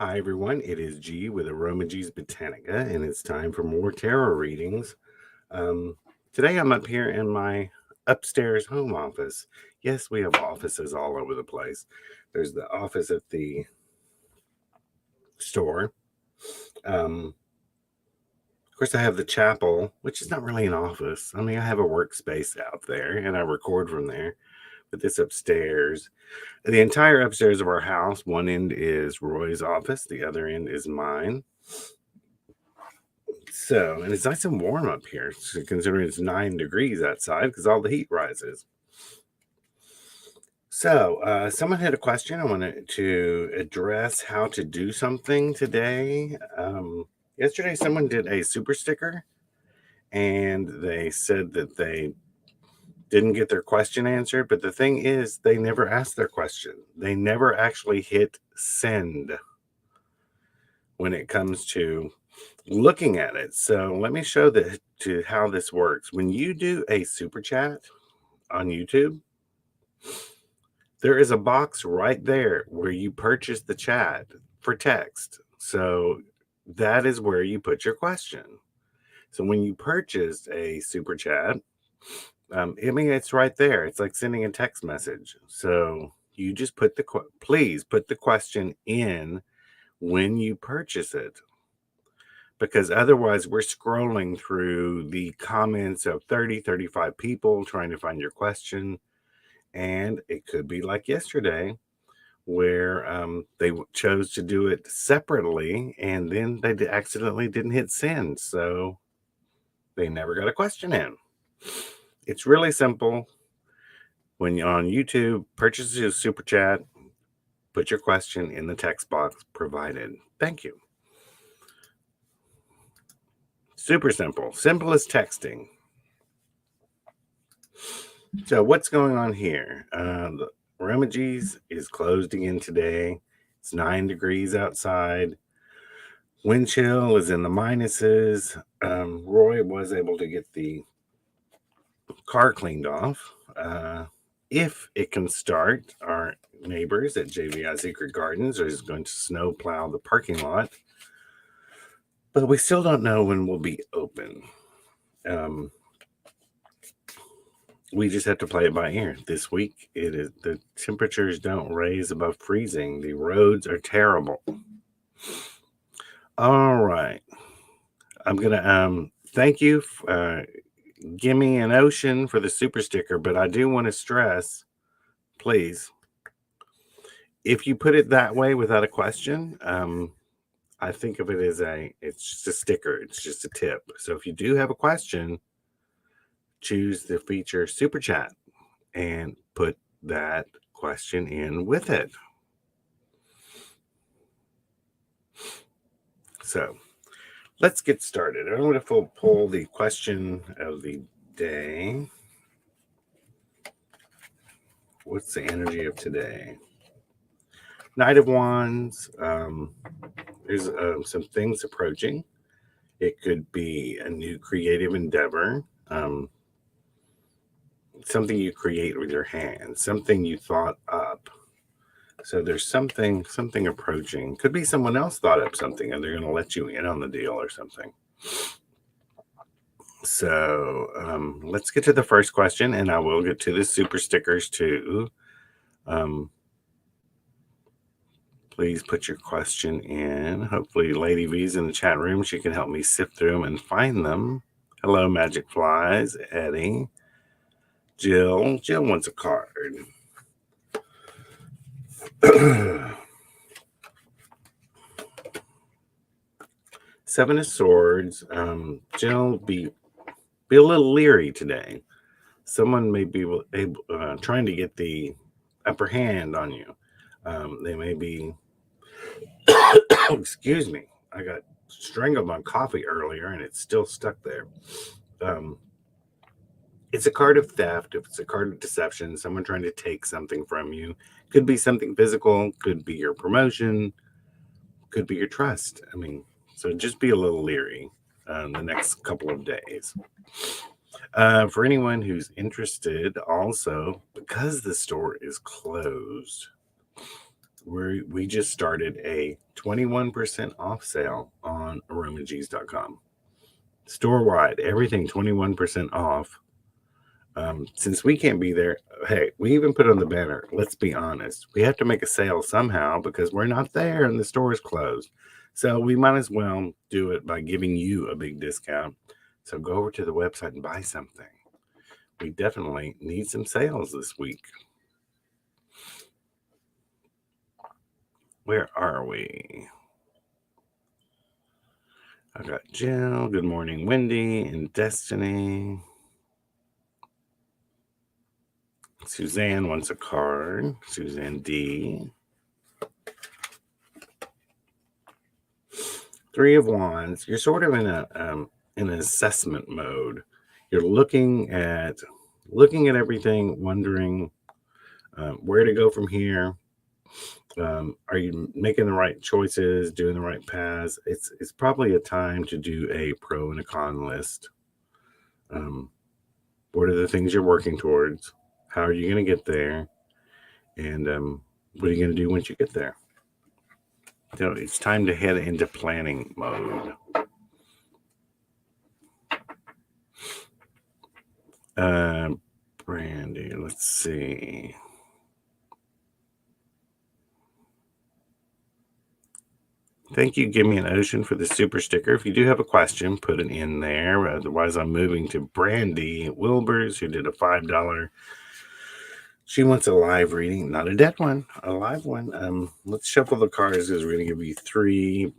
Hi everyone, it is G with Aroma G's Botanica, and it's time for more tarot readings. Um, Today I'm up here in my upstairs home office. Yes, we have offices all over the place. There's the office at the store. Of course, I have the chapel, which is not really an office. I mean, I have a workspace out there, and I record from there. But this upstairs, the entire upstairs of our house, one end is Roy's office, the other end is mine. So, and it's nice and warm up here, considering it's 9 degrees outside because all the heat rises. So, someone had a question. I wanted to address how to do something today. Yesterday, someone did a super sticker and they said that they didn't get their question answered. But the thing is, they never asked their question, they never actually hit send when it comes to looking at it. So let me show to how this works. When you do a super chat on YouTube, there is a box right there where you purchase the chat for text. So that is where you put your question. So when you purchase a super chat, it's right there. It's like sending a text message. So you just please put the question in when you purchase it, because otherwise we're scrolling through the comments of 35 people trying to find your question. And it could be like yesterday where they chose to do it separately and then they accidentally didn't hit send. So they never got a question in. It's really simple. When you're on YouTube, purchase a super chat, put your question in the text box provided. Thank you. Super simple. Simple as texting. So what's going on here? The Remages is closed again today. It's 9 degrees outside. Wind chill is in the minuses. Roy was able to get the car cleaned off. If it can start, our neighbors at JVI Secret Gardens is going to snow plow the parking lot. But we still don't know when we'll be open. We just have to play it by ear. This week, the temperatures don't raise above freezing. The roads are terrible. All right. I'm gonna thank you. Gimme an Ocean for the super sticker, but I do want to stress, please, if you put it that way without a question, I think of it as it's just a sticker. It's just a tip. So if you do have a question, choose the feature super chat and put that question in with it. So let's get started. I'm going to pull the question of the day. What's the energy of today? Knight of Wands. There's some things approaching. It could be a new creative endeavor, something you create with your hands, something you thought up. So there's something approaching. Could be someone else thought up something and they're going to let you in on the deal or something. So let's get to the first question, and I will get to the super stickers too. Please put your question in. Hopefully Lady V's in the chat room. She can help me sift through them and find them. Hello, Magic Flies, Eddie. Jill wants a card. Seven of Swords. Jill, be a little leery today. Someone may be trying to get the upper hand on you. They may be excuse me, I got strangled on coffee earlier and it's still stuck there. It's a card of theft. If it's a card of deception, someone trying to take something from you. Could be something physical, could be your promotion, could be your trust. So just be a little leery the next couple of days. For anyone who's interested, also, because the store is closed, we just started a 21% off sale on aromagees.com. Store-wide, everything 21% off. Since we can't be there, hey, we even put on the banner, let's be honest, we have to make a sale somehow because we're not there and the store is closed. So we might as well do it by giving you a big discount. So go over to the website and buy something. We definitely need some sales this week. Where are we? I got Jill. Good morning, Wendy and Destiny. Suzanne wants a card. Suzanne D. Three of Wands. You're sort of in an assessment mode. You're looking at everything, wondering where to go from here. Are you making the right choices, doing the right paths? It's probably a time to do a pro and a con list. What are the things you're working towards? How are you going to get there? And what are you going to do once you get there? So it's time to head into planning mode. Brandy, let's see. Thank you, Give Me an Ocean, for the super sticker. If you do have a question, put it in there. Otherwise, I'm moving to Brandy Wilbers, who did a $5. She wants a live reading, not a dead one, a live one. Let's shuffle the cards because we're going to give you three.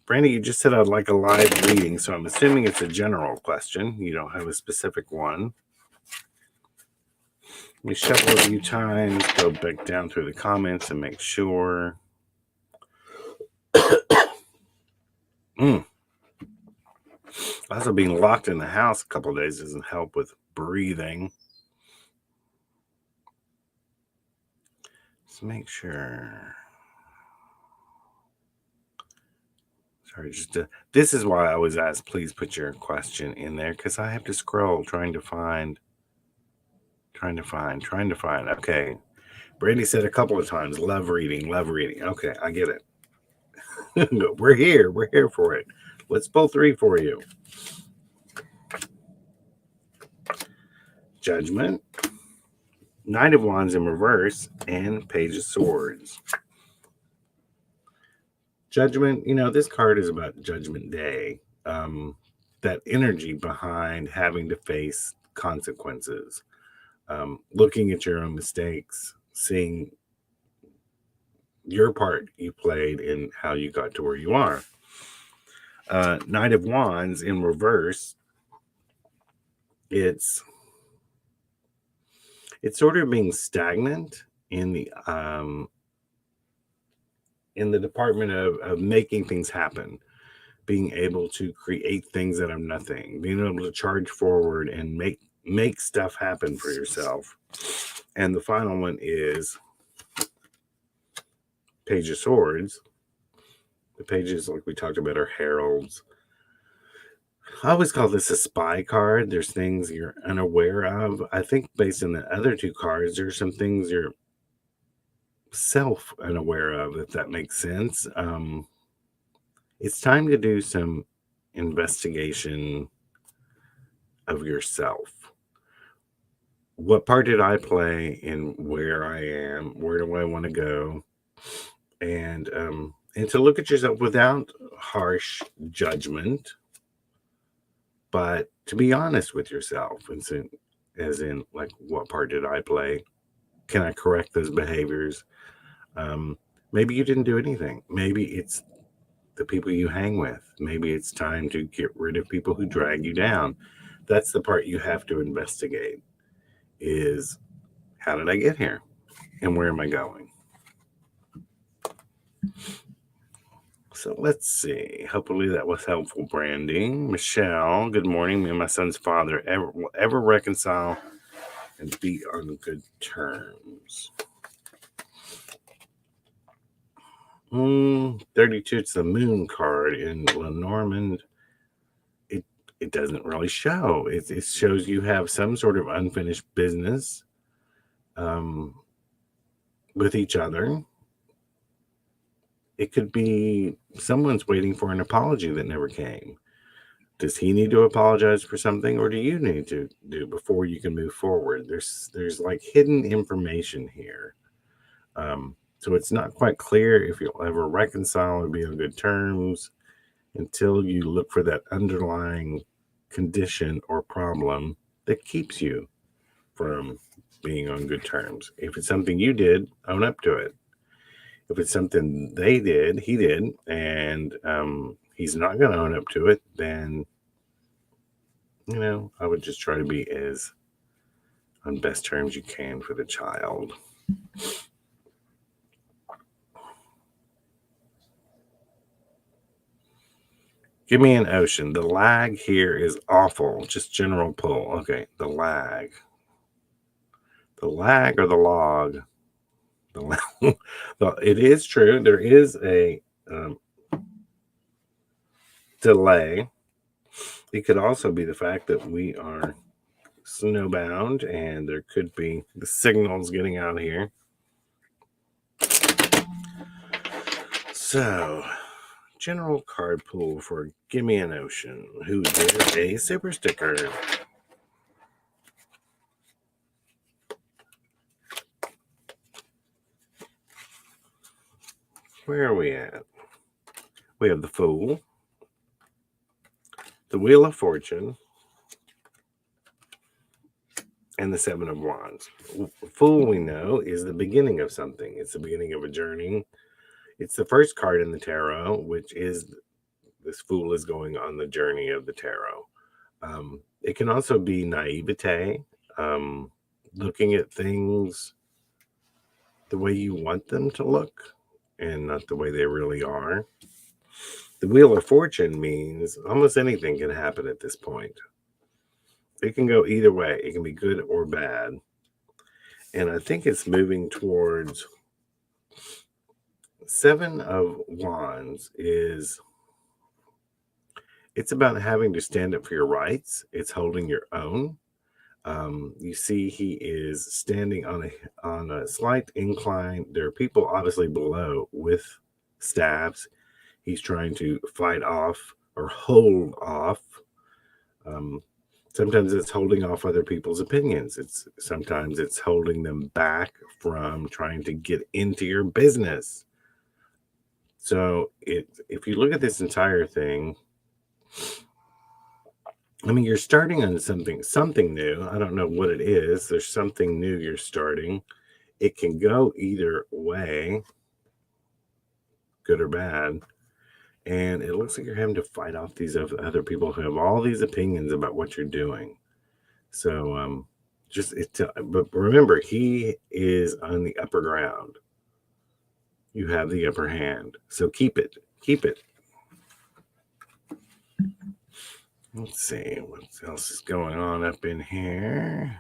Brandy, you just said I'd like a live reading, so I'm assuming it's a general question. You don't have a specific one. We shuffle a few times, go back down through the comments and make sure. Also, being locked in the house a couple of days doesn't help with breathing. Let's make sure. Sorry, this is why I always ask, please put your question in there, because I have to scroll trying to find. Okay. Brandy said a couple of times, love reading. Okay, I get it. We're here for it. Let's pull three for you. Judgment, Knight of Wands in reverse, and Page of Swords. Judgment, this card is about Judgment Day. That energy behind having to face consequences. Looking at your own mistakes, seeing your part you played in how you got to where you are. Knight of Wands in reverse, it's sort of being stagnant in the department of making things happen, being able to create things out of nothing, being able to charge forward and make stuff happen for yourself. And the final one is Page of Swords. The pages, like we talked about, are heralds. I always call this a spy card. There's things you're unaware of. I think based on the other two cards, there's some things you're self-unaware of, if that makes sense. It's time to do some investigation of yourself. What part did I play in where I am? Where do I want to go? And to look at yourself without harsh judgment, but to be honest with yourself, as in, like, what part did I play? Can I correct those behaviors? Maybe you didn't do anything. Maybe it's the people you hang with. Maybe it's time to get rid of people who drag you down. That's the part you have to investigate, is how did I get here and where am I going? So let's see. Hopefully that was helpful, Brandy. Michelle, good morning. Me and my son's father will ever reconcile and be on good terms. 32, it's the moon card in Lenormand. It doesn't really show. It shows you have some sort of unfinished business. with each other. It could be someone's waiting for an apology that never came. Does he need to apologize for something, or do you need to do before you can move forward? There's like hidden information here. So it's not quite clear if you'll ever reconcile or be on good terms until you look for that underlying condition or problem that keeps you from being on good terms. If it's something you did, own up to it. If it's something he did, and he's not going to own up to it, then, I would just try to be as on best terms you can for the child. Give me an ocean. The lag here is awful. Just general pull. Okay, the lag. The lag or the log? The lag. It is true. There is a delay. It could also be the fact that we are snowbound and there could be the signals getting out here. So, general card pool for Gimme an Ocean, who did a super sticker. Where are we at? We have the Fool, the Wheel of Fortune, and the Seven of Wands. Fool, we know, is the beginning of something. It's the beginning of a journey. It's the first card in the tarot, which is this Fool is going on the journey of the tarot. It can also be naivete, looking at things the way you want them to look and not the way they really are. The Wheel of Fortune means almost anything can happen at this point. It can go either way. It can be good or bad. And I think it's moving towards Seven of Wands it's about having to stand up for your rights. It's holding your own. You see, he is standing on a slight incline. There are people obviously below with staffs. He's trying to fight off or hold off. Sometimes it's holding off other people's opinions. Sometimes it's holding them back from trying to get into your business. So if you look at this entire thing, I mean, you're starting on something new. I don't know what it is. There's something new you're starting. It can go either way, good or bad. And it looks like you're having to fight off these other people who have all these opinions about what you're doing. So, but remember, he is on the upper ground. You have the upper hand. So keep it. Let's see what else is going on up in here.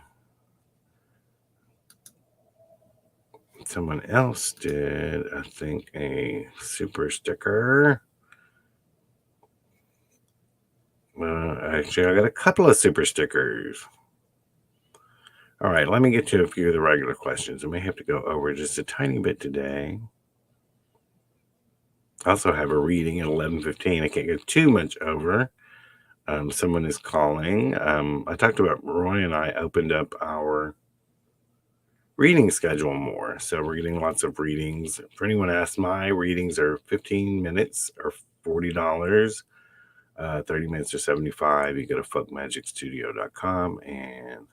Someone else did, I think, a super sticker. Actually, I got a couple of super stickers. All right, let me get to a few of the regular questions. I may have to go over just a tiny bit today. I also have a reading at 11:15. I can't get too much over. Someone is calling. I talked about Roy and I opened up our reading schedule more. So we're getting lots of readings. For anyone asks, my readings are 15 minutes or $40. 30 minutes or $75. You go to folkmagicstudio.com, and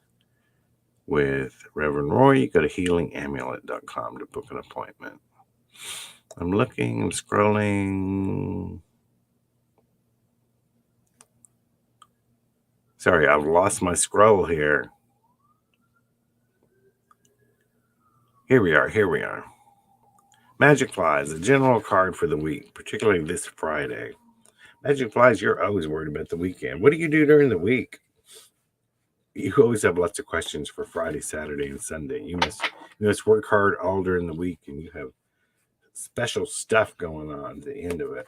with Reverend Roy, you go to healingamulet.com to book an appointment. I'm looking, I'm scrolling. Sorry, I've lost my scroll here. Here we are. Magic Flies, the general card for the week, particularly this Friday. Magic Flies, you're always worried about the weekend. What do you do during the week? You always have lots of questions for Friday, Saturday, and Sunday. You must work hard all during the week, and you have special stuff going on at the end of it.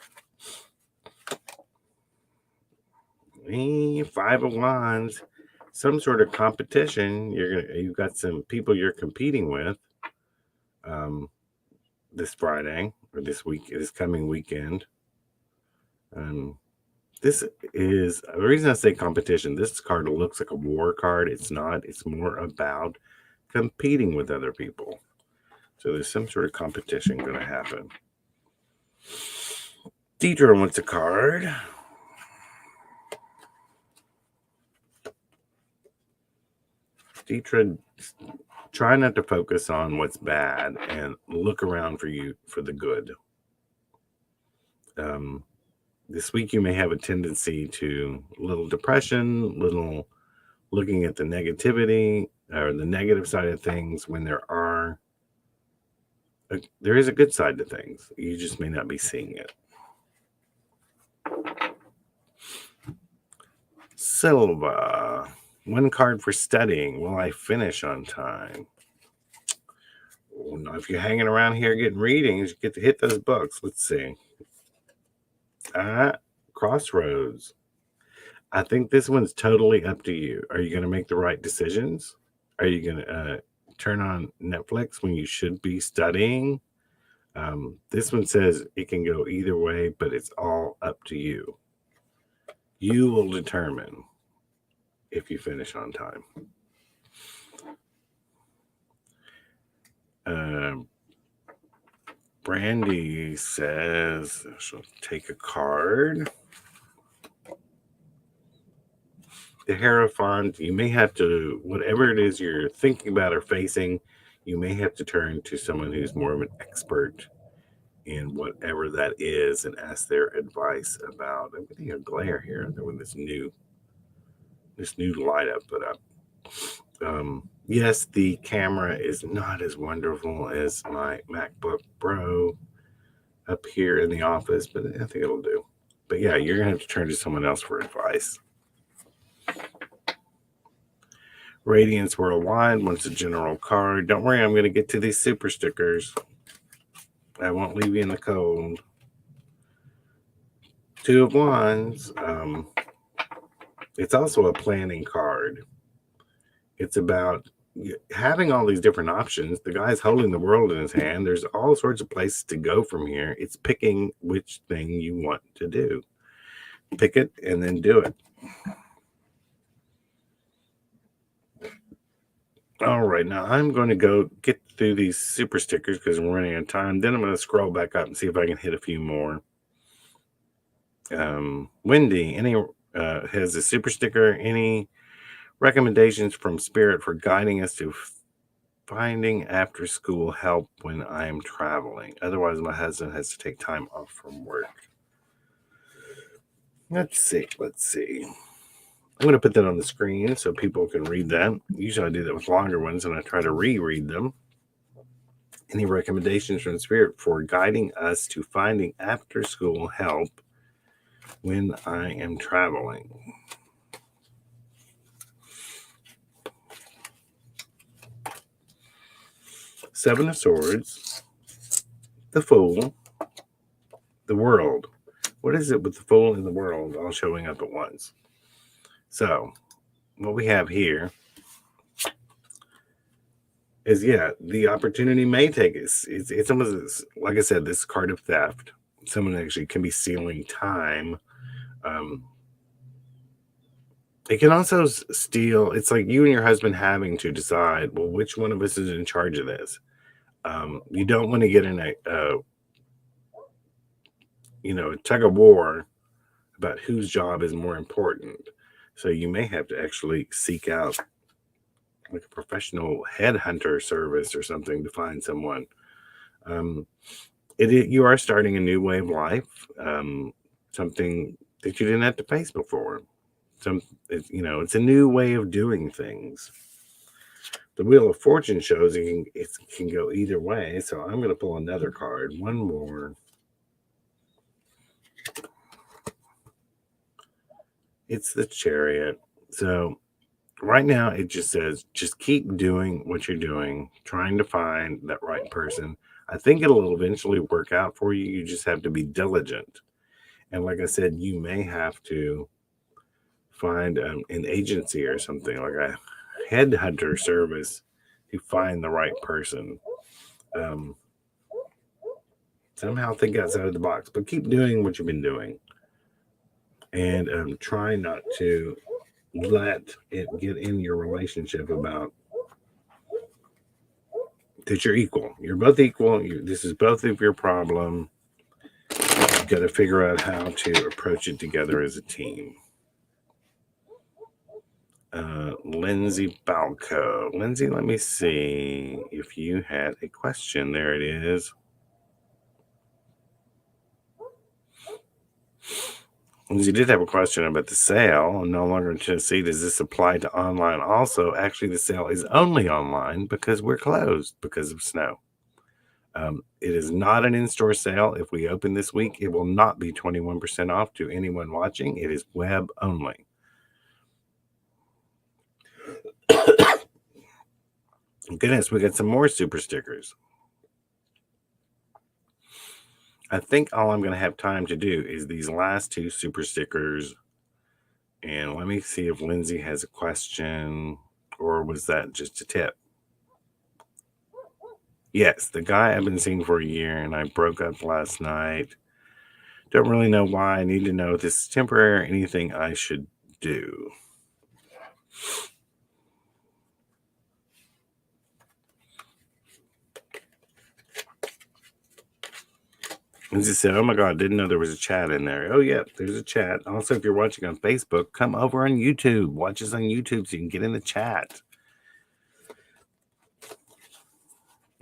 Five of Wands, some sort of competition. You've got some people you're competing with. this Friday or this coming weekend. This is the reason I say competition. This card looks like a war card. It's not. It's more about competing with other people. So there's some sort of competition going to happen. Deidre wants a card. Deidre, try not to focus on what's bad and look around for the good. This week you may have a tendency to little depression, little looking at the negativity or the negative side of things when there is a good side to things. You just may not be seeing it. Silva, one card for studying. Will I finish on time? Well, no, if you're hanging around here getting readings, you get to hit those books. Let's see. Crossroads. I think this one's totally up to you. Are you going to make the right decisions? Are you going to turn on Netflix when you should be studying? This one says it can go either way, but it's all up to you. You will determine if you finish on time. Brandy says she'll take a card. The Hierophant, you may have to, whatever it is you're thinking about or facing, you may have to turn to someone who's more of an expert in whatever that is and ask their advice about. I'm getting a glare here with this new light I put up. Yes, the camera is not as wonderful as my MacBook Pro up here in the office, but I think it'll do. But yeah, you're going to have to turn to someone else for advice. Radiance Worldwide wants a general card. Don't worry, I'm going to get to these super stickers. I won't leave you in the cold. Two of Wands. It's also a planning card. It's about having all these different options. The guy's holding the world in his hand. There's all sorts of places to go from here. It's picking which thing you want to do. Pick it and then do it. All right, now I'm going to go get through these super stickers because we're running out of time. Then I'm going to scroll back up and see if I can hit a few more. Wendy, has a super sticker. Any recommendations from Spirit for guiding us to finding after school help when I am traveling? Otherwise, my husband has to take time off from work. Let's see. I'm going to put that on the screen so people can read that. Usually I do that with longer ones and I try to reread them. Any recommendations from Spirit for guiding us to finding after school help when I am traveling? Seven of Swords, the Fool, the World. What is it with the Fool and the World all showing up at once? So, what we have here is, the opportunity may take us. It's almost, like I said, this card of theft. Someone actually can be stealing time. It can also steal. It's like you and your husband having to decide, well, which one of us is in charge of this? You don't want to get in a tug of war about whose job is more important. So you may have to actually seek out like a professional headhunter service or something to find someone. You are starting a new way of life, something that you didn't have to face before. It's a new way of doing things. The Wheel of Fortune shows it can go either way. So I'm going to pull another card. One more. It's the Chariot. So right now it just says, just keep doing what you're doing, trying to find that right person. I think it'll eventually work out for you. You just have to be diligent. And like I said, you may have to find an agency or something like a headhunter service to find the right person. Somehow think outside of the box, but keep doing what you've been doing. And try not to let it get in your relationship about that you're equal. You're both equal. This is both of your problem. You've got to figure out how to approach it together as a team. Lindsay Balco. Lindsay, let me see if you had a question. There it is. Lindsay did have a question about the sale. No longer in Tennessee. Does this apply to online also? Actually, the sale is only online because we're closed because of snow. It is not an in-store sale. If we open this week, it will not be 21% off to anyone watching. It is web only. Goodness, we got some more super stickers. I think all I'm going to have time to do is these last two super stickers. And let me see if Lindsay has a question, or was that just a tip? Yes, the guy I've been seeing for a year, and I broke up last night. Don't really know why. I need to know if this is temporary or anything I should do. Lindsay said, oh my God, didn't know there was a chat in there. Oh, yeah, there's a chat. Also, if you're watching on Facebook, come over on YouTube. Watch us on YouTube so you can get in the chat.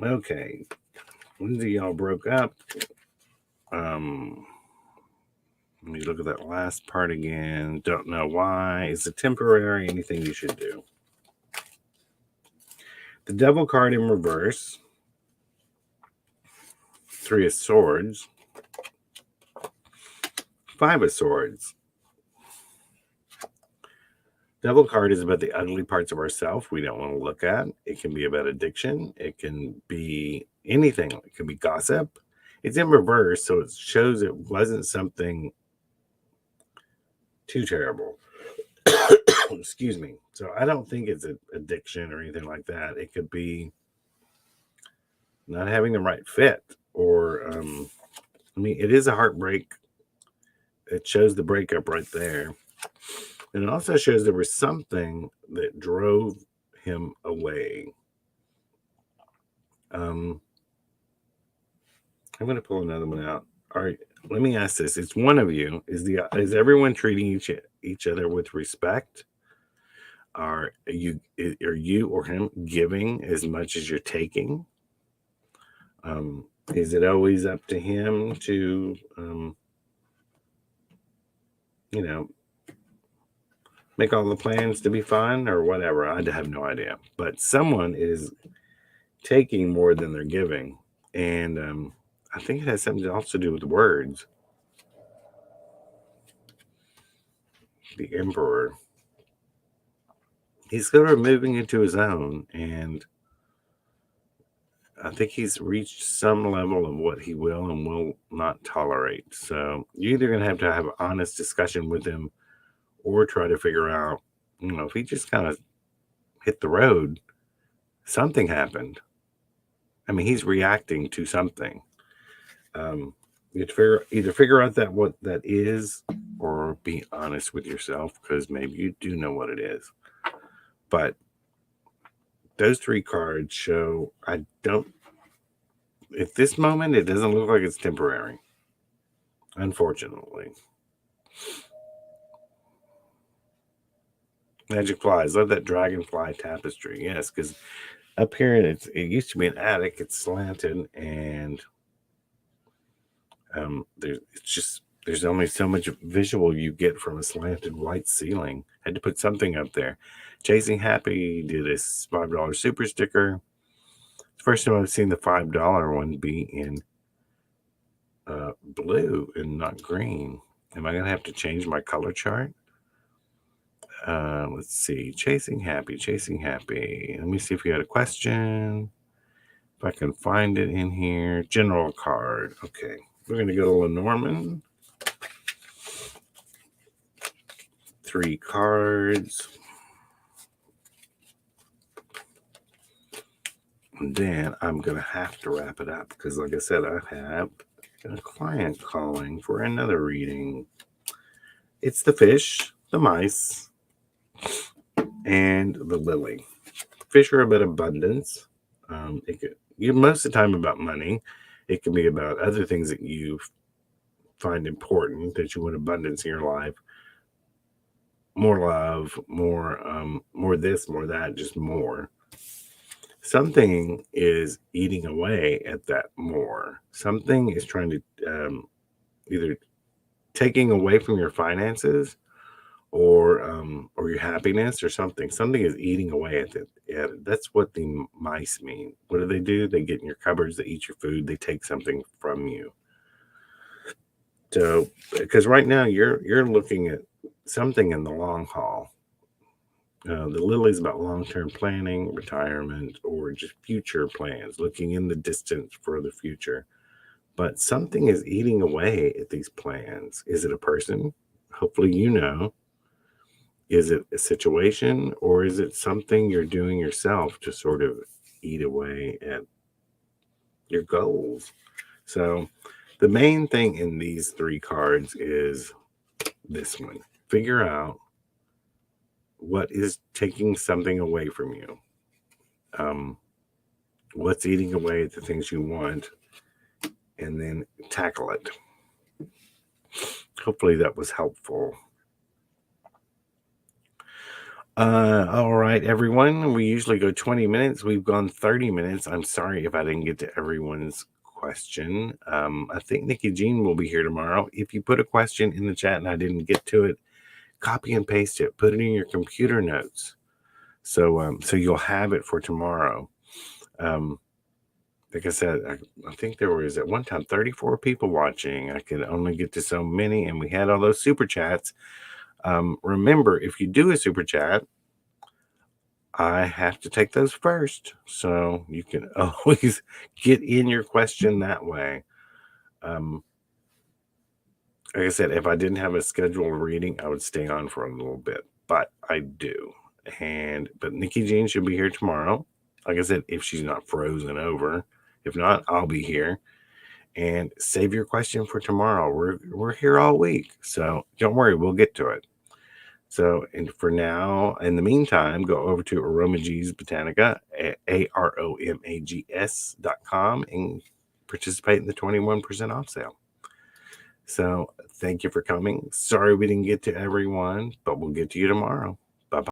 Okay. Lindsay, y'all broke up. Let me look at that last part again. Don't know why. Is it temporary? Anything you should do? The devil card in reverse. Three of Swords. Five of Swords. Devil card is about the ugly parts of ourselves we don't want to look at. It can be about addiction. It can be anything. It can be gossip. It's in reverse, so it shows it wasn't something too terrible. Excuse me. So I don't think it's an addiction or anything like that. It could be not having the right fit, or it is a heartbreak. It shows the breakup right there. And it also shows there was something that drove him away. I'm going to pull another one out. All right, let me ask this. It's one of you. Is everyone treating each other with respect? Are you or him giving as much as you're taking? Is it always up to him to, make all the plans to be fun or whatever? I have no idea. But someone is taking more than they're giving. And I think it has something else to do with words. The Emperor. He's sort of moving into his own, and I think he's reached some level of what he will and will not tolerate. So you're either going to have an honest discussion with him or try to figure out, if he just kind of hit the road, something happened. I mean, he's reacting to something. You have to either figure out what that is, or be honest with yourself, because maybe you do know what it is. But those three cards show at this moment, it doesn't look like it's temporary, unfortunately. Magic flies. Love that dragonfly tapestry. Yes, because up here it used to be an attic. It's slanted, and there's only so much visual you get from a slanted white ceiling. Had to put something up there. Chasing Happy did a $5 super sticker. First time I've seen the $5 one be in blue and not green. Am I gonna have to change my color chart? Let's see. Chasing Happy. Let me see if you had a question. If I can find it in here. General card. Okay. We're going to go to Lenormand. 3 cards. And then I'm going to have to wrap it up because, like I said, I have a client calling for another reading. It's the fish, the mice, and the lily. Fish are about abundance. It could, most of the time about money. It can be about other things that you find important, that you want abundance in your life. More love, more this, more that, just more. Something is eating away at that more. Something is trying to either taking away from your finances or your happiness or something. Something is eating away at it. Yeah, that's what the mice mean. What do? They get in your cupboards, they eat your food, they take something from you. So, because right now you're looking at something in the long haul. The lily's about long-term planning, retirement, or just future plans, looking in the distance for the future. But something is eating away at these plans. Is it a person? Hopefully, you know. Is it a situation or is it something you're doing yourself to sort of eat away at your goals? So, the main thing in these three cards is this one: figure out what is taking something away from you. Um, what's eating away at the things you want, and then tackle it. Hopefully, that was helpful. All right, everyone. We usually go 20 minutes. We've gone 30 minutes. I'm sorry if I didn't get to everyone's question. I think Nikki Jean will be here tomorrow. If you put a question in the chat and I didn't get to it, copy and paste it. Put it in your computer notes. So you'll have it for tomorrow. Like I said, I think there was at one time 34 people watching. I could only get to so many, and we had all those super chats. Remember, if you do a super chat, I have to take those first. So you can always get in your question that way. Like I said, if I didn't have a scheduled reading, I would stay on for a little bit, but I do. But Nikki Jean should be here tomorrow. Like I said, if she's not frozen over. If not, I'll be here. And save your question for tomorrow. We're here all week. So don't worry, we'll get to it. So, and for now, in the meantime, go over to Aromages Botanica, AROMAGS.com, and participate in the 21% off sale. So, thank you for coming. Sorry we didn't get to everyone, but we'll get to you tomorrow.